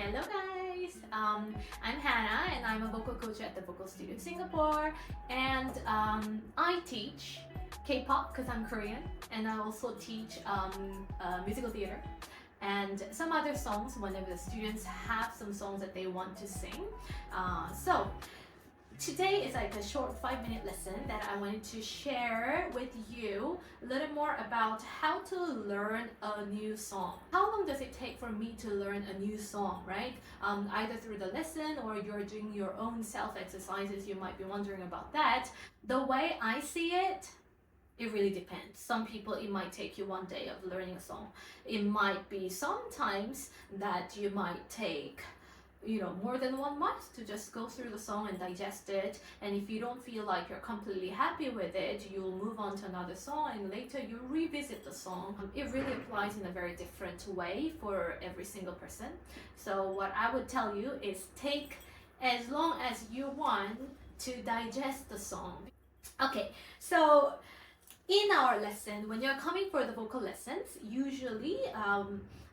Hello guys! I'm Hannah and I'm a vocal coach at the Vocal Studio Singapore, and I teach K-pop because I'm Korean, and I also teach musical theater and some other songs whenever the students have some songs that they want to sing. So today is like a short 5-minute lesson that I wanted to share with you a little more about how to learn a new song. How long does it take for me to learn a new song, right? Either through the lesson or you're doing your own self exercises, you might be wondering about that. The way I see it, it really depends. Some people, it might take you one day of learning a song. It might be sometimes that you might take more than 1 month to just go through the song and digest it. And if you don't feel like you're completely happy with it, you'll move on to another song and later you revisit the song. It really applies in a very different way for every single person. So what I would tell you is take as long as you want to digest the song. Okay, so in our lesson, when you're coming for the vocal lessons, usually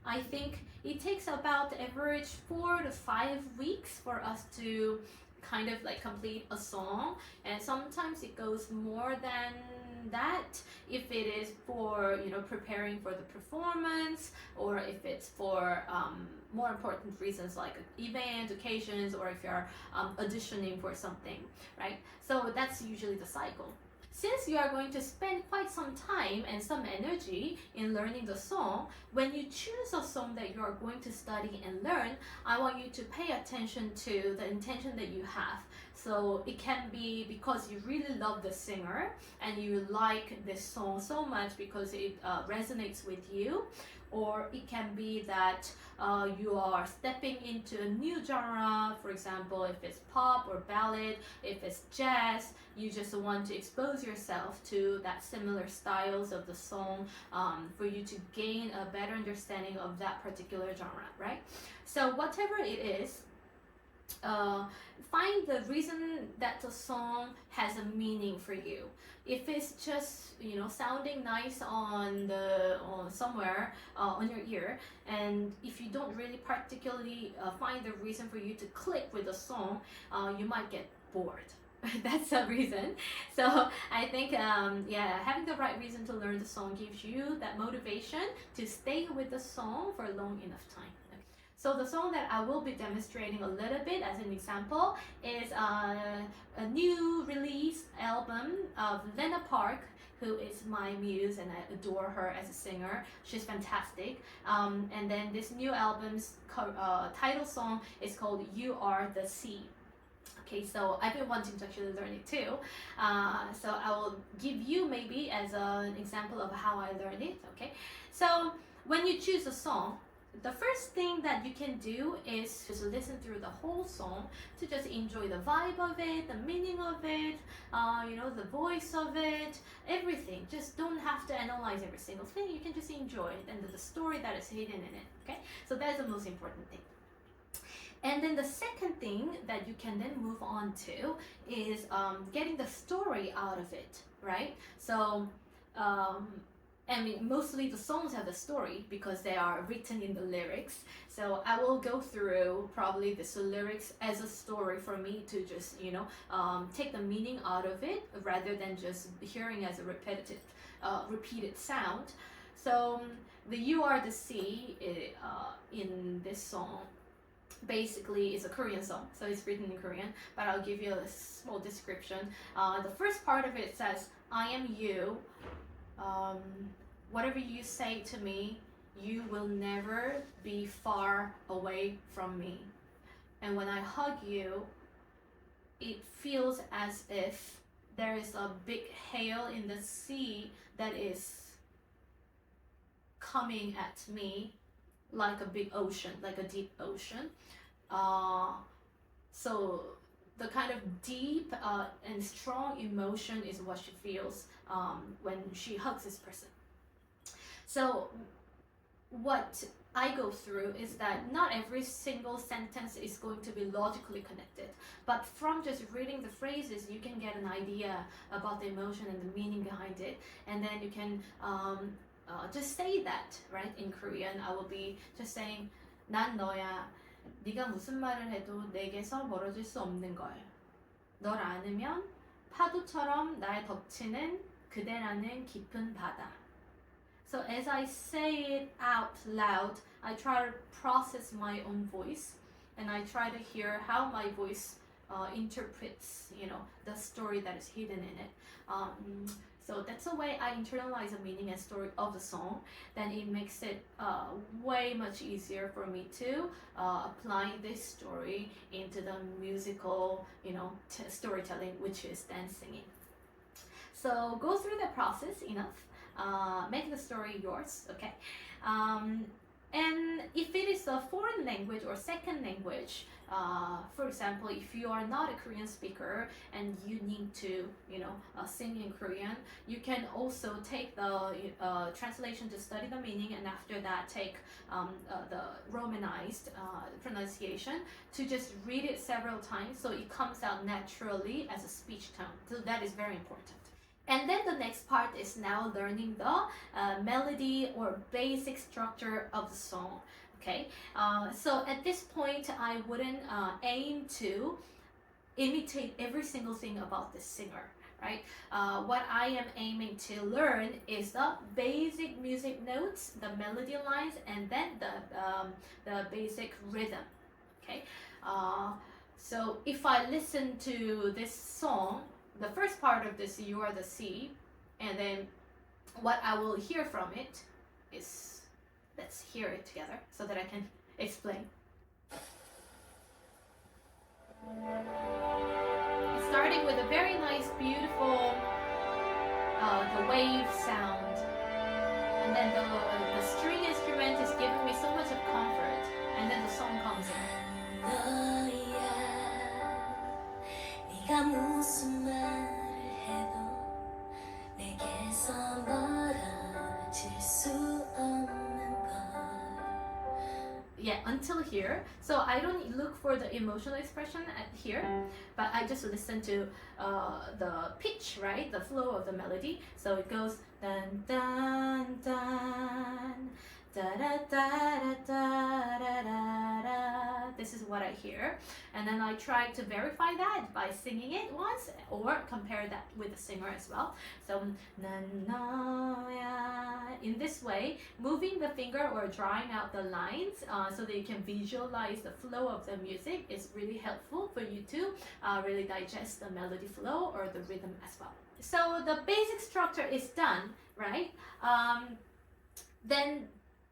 I think it takes about average 4 to 5 weeks for us to kind of like complete a song, and sometimes it goes more than that if it is for preparing for the performance, or if it's for more important reasons like event occasions, or if you're auditioning for something, right? So that's usually the cycle. Since you are going to spend quite some time and some energy in learning the song, when you choose a song that you are going to study and learn, I want you to pay attention to the intention that you have. So it can be because you really love the singer and you like this song so much because it resonates with you, or it can be that you are stepping into a new genre. For example, if it's pop or ballad, if it's jazz, you just want to expose yourself to that similar styles of the song for you to gain a better understanding of that particular genre, right? So whatever it is, find the reason that the song has a meaning for you. If it's just sounding nice on somewhere on your ear, and if you don't really particularly find the reason for you to click with the song, you might get bored. That's the reason. So I think having the right reason to learn the song gives you that motivation to stay with the song for a long enough time. So the song that I will be demonstrating a little bit as an example is a new release album of Lena Park, who is my muse and I adore her as a singer. She's fantastic. And then this new album's title song is called You Are the Sea. Okay, so I've been wanting to actually learn it too. So I will give you maybe as an example of how I learned it. Okay, so when you choose a song, the first thing that you can do is just listen through the whole song to just enjoy the vibe of it, the meaning of it, the voice of it, everything. Just don't have to analyze every single thing. You can just enjoy it and the story that is hidden in it. Okay, so that's the most important thing. And then the second thing that you can then move on to is getting the story out of it, right? So mostly the songs have a story because they are written in the lyrics. So I will go through probably the lyrics as a story for me to just take the meaning out of it rather than just hearing as a repeated sound. So the You Are the Sea in this song basically is a Korean song, so it's written in Korean, but I'll give you a small description. The first part of it says, I am you. Whatever you say to me, you will never be far away from me. And when I hug you, it feels as if there is a big hail in the sea that is coming at me like a big ocean, like a deep ocean. So the kind of deep and strong emotion is what she feels when she hugs this person. So what I go through is that not every single sentence is going to be logically connected, but from just reading the phrases you can get an idea about the emotion and the meaning behind it, and then you can just say that, right? In Korean I will be just saying 난 너야, 네가 무슨 말을 해도 내게서 멀어질 수 없는 걸. 널 안으면 파도처럼 날 덮치는 그대라는 깊은 바다. So as I say it out loud, I try to process my own voice, and I try to hear how my voice interprets, the story that is hidden in it. So that's the way I internalize the meaning and story of the song. Then it makes it way much easier for me to apply this story into the musical, storytelling, which is then singing. So go through the process enough. Make the story yours, okay? And if it is a foreign language or second language, for example, if you are not a Korean speaker and you need to, sing in Korean, you can also take the translation to study the meaning, and after that take the romanized pronunciation to just read it several times so it comes out naturally as a speech tone. So that is very important. And then the next part is now learning the melody or basic structure of the song. Okay, so at this point, I wouldn't aim to imitate every single thing about the singer, right? What I am aiming to learn is the basic music notes, the melody lines, and then the basic rhythm. Okay, so if I listen to this song, the first part of this, you are the sea, and then what I will hear from it is, let's hear it together so that I can explain. It's starting with a very nice, beautiful, the wave sound, and then the string instrument is giving me so much of comfort, and then the song comes in. 네가 무슨 말을 해도 내게서 멀어질 수 없는 걸. Yeah, until here. So I don't look for the emotional expression at here, but I just listen to the pitch, right? The flow of the melody. So it goes dun dun dun. Da, da, da, da, da, da, da, da. This is what I hear, and then I try to verify that by singing it once or compare that with the singer as well. So na, na, ya. In this way, moving the finger or drawing out the lines so that you can visualize the flow of the music is really helpful for you to really digest the melody flow or the rhythm as well. So the basic structure is done, right? Then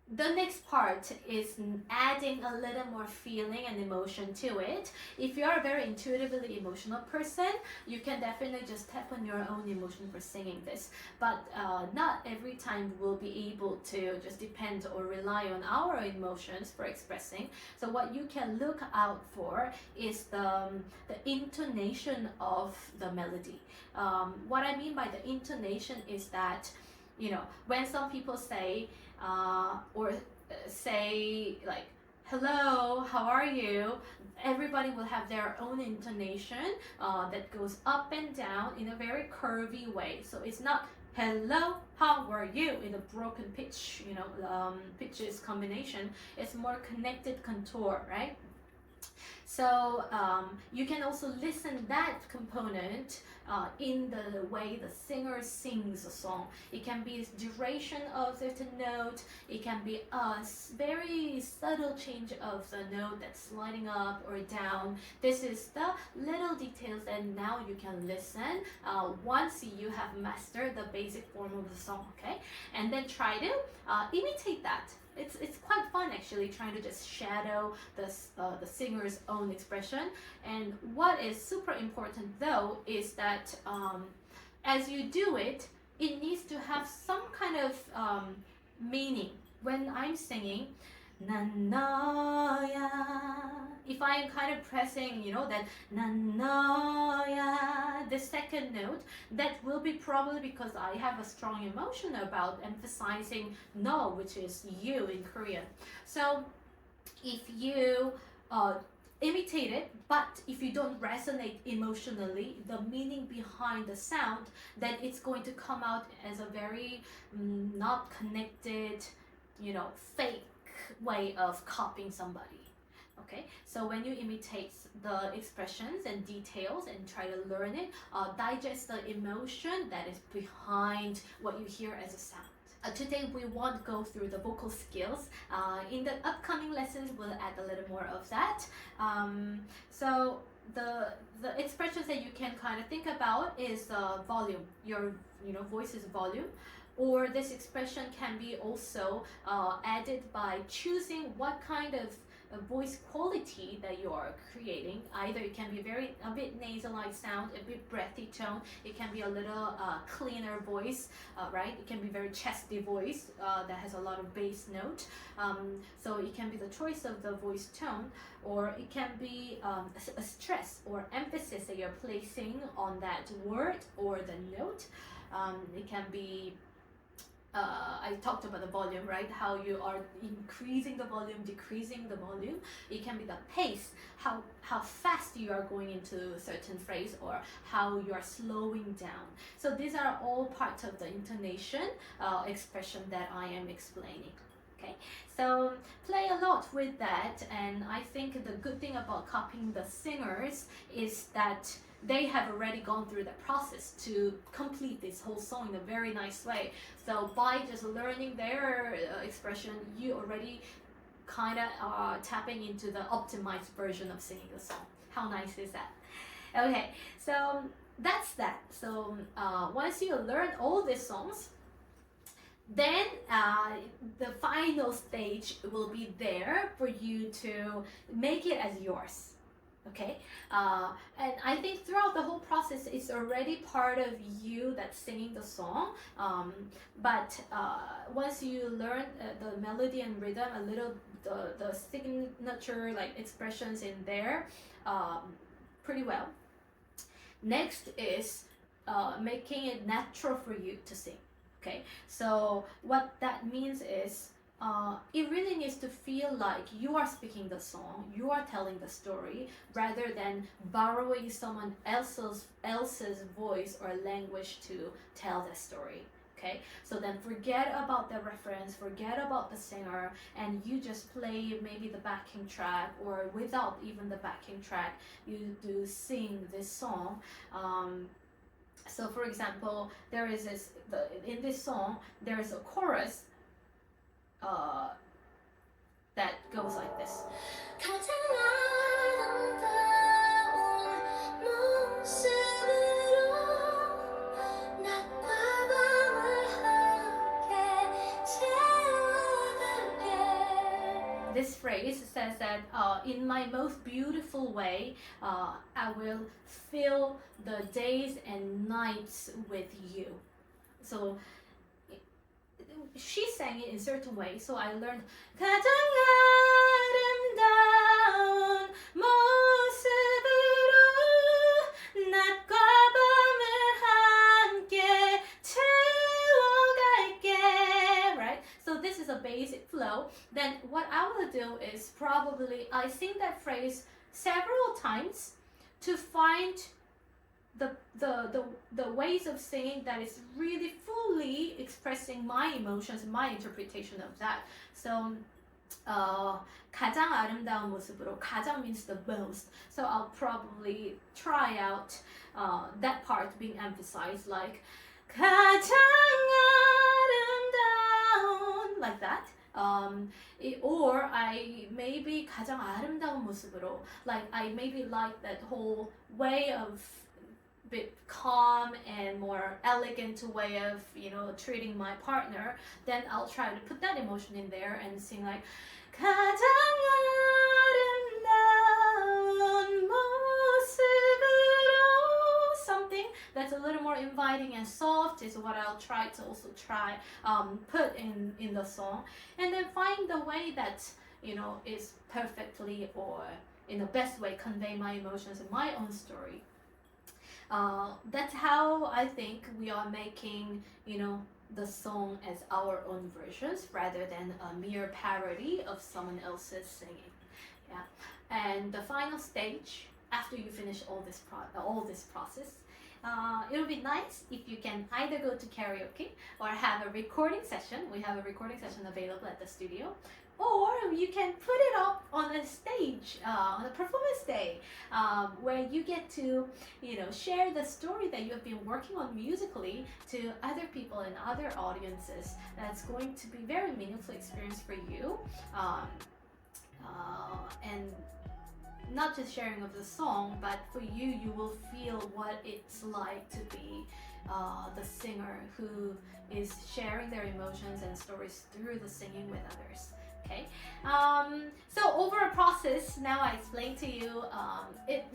the next part is adding a little more feeling and emotion to it. If you are a very intuitively emotional person, you can definitely just tap on your own emotion for singing this. But not every time we'll be able to just depend or rely on our emotions for expressing. So what you can look out for is the intonation of the melody. What I mean by the intonation is that, when some people say, or say like, hello, how are you? Everybody will have their own intonation that goes up and down in a very curvy way. So it's not hello, how are you in a broken pitch, pitches combination. It's more connected contour, right? So you can also listen that component in the way the singer sings a song. It can be duration of certain note. It can be a very subtle change of the note that's sliding up or down. This is the little details, and now you can listen once you have mastered the basic form of the song, okay? And then try to imitate that. It's quite fun actually, trying to just shadow the singer's own expression. And what is super important though is that as you do it, it needs to have some kind of meaning. When I'm singing, 난 너야, if I'm kind of pressing, that 난 너야, the second note, that will be probably because I have a strong emotion about emphasizing no, which is you in Korean. So if you imitate it, but if you don't resonate emotionally, the meaning behind the sound, then it's going to come out as a very not connected, fake way of copying somebody. Okay, so when you imitate the expressions and details and try to learn it, digest the emotion that is behind what you hear as a sound. Today we won't go through the vocal skills. In the upcoming lessons, we'll add a little more of that. So the expressions that you can kind of think about is volume. Your voice's volume. Or this expression can be also added by choosing what kind of voice quality that you are creating. Either it can be a bit nasalized sound, a bit breathy tone. It can be a little cleaner voice, right? It can be very chesty voice that has a lot of bass note. So it can be the choice of the voice tone, or it can be a stress or emphasis that you're placing on that word or the note. It can be I talked about the volume, right? How you are increasing the volume, decreasing the volume. It can be the pace, how fast you are going into a certain phrase, or how you are slowing down. So these are all parts of the intonation expression that I am explaining. Okay, so play a lot with that, and I think the good thing about copying the singers is that they have already gone through the process to complete this whole song in a very nice way. So by just learning their expression, you already kind of are tapping into the optimized version of singing the song. How nice is that? Okay, so that's that. So once you learn all these songs, then the final stage will be there for you to make it as yours. Okay, and I think throughout the whole process, it's already part of you that's singing the song. But once you learn the melody and rhythm, a little the signature like expressions in there, pretty well. Next is making it natural for you to sing. Okay, so what that means is it really needs to feel like you are speaking the song, you are telling the story, rather than borrowing someone else's voice or language to tell the story. Okay, so then forget about the reference, forget about the singer, and you just play maybe the backing track, or without even the backing track, you do sing this song. So for example, there is in this song there is a chorus that goes like this. This phrase says that in my most beautiful way, I will fill the days and nights with you. So she sang it in a certain way, so I learned 가장 아름다운 모습으로 낮과 밤을 함께 채워갈게. Right? So this is a basic flow. Then what I will do is probably I sing that phrase several times to find the ways of singing that is really fully expressing my emotions, my interpretation of that. So 가장 아름다운 모습으로, 가장 means the most. So I'll probably try out that part being emphasized, like 가장 아름다운, like that. Or I maybe 가장 아름다운 모습으로, like I maybe like that whole way of bit calm and more elegant way of treating my partner, then I'll try to put that emotion in there and sing like 가장 아름다운 모습으로, something that's a little more inviting and soft is what I'll try to also put in the song, and then find the way that is perfectly or in the best way convey my emotions and my own story. That's how I think we are making, the song as our own versions rather than a mere parody of someone else's singing. Yeah, and the final stage after you finish all this process, it would be nice if you can either go to karaoke or have a recording session. We have a recording session available at the studio, or you can put it up on a stage, on a performance day, where you get to, share the story that you have been working on musically to other people and other audiences. That's going to be very meaningful experience for you, and not just sharing of the song, but for you, you will feel what it's like to be the singer who is sharing their emotions and stories through the singing with others. Okay, so over a process, now I explained to you,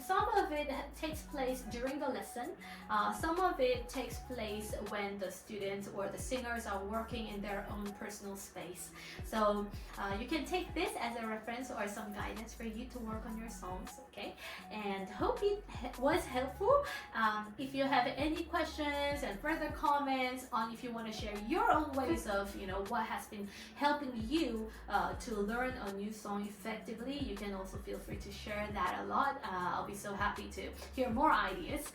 some of it takes place during the lesson, some of it takes place when the students or the singers are working in their own personal space. So you can take this as a reference or some guidance for you to work on your songs, okay? And hope it was helpful. If you have any questions and further comments on, if you want to share your own ways of, what has been helping you to learn a new song effectively, you can also feel free to share that a lot. I'll be so happy to hear more ideas.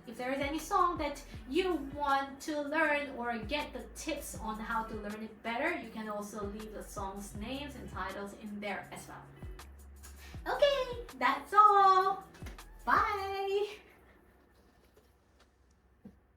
If there is any song that you want to learn or get the tips on how to learn it better, you can also leave the song's names and titles in there as well. Okay, that's all.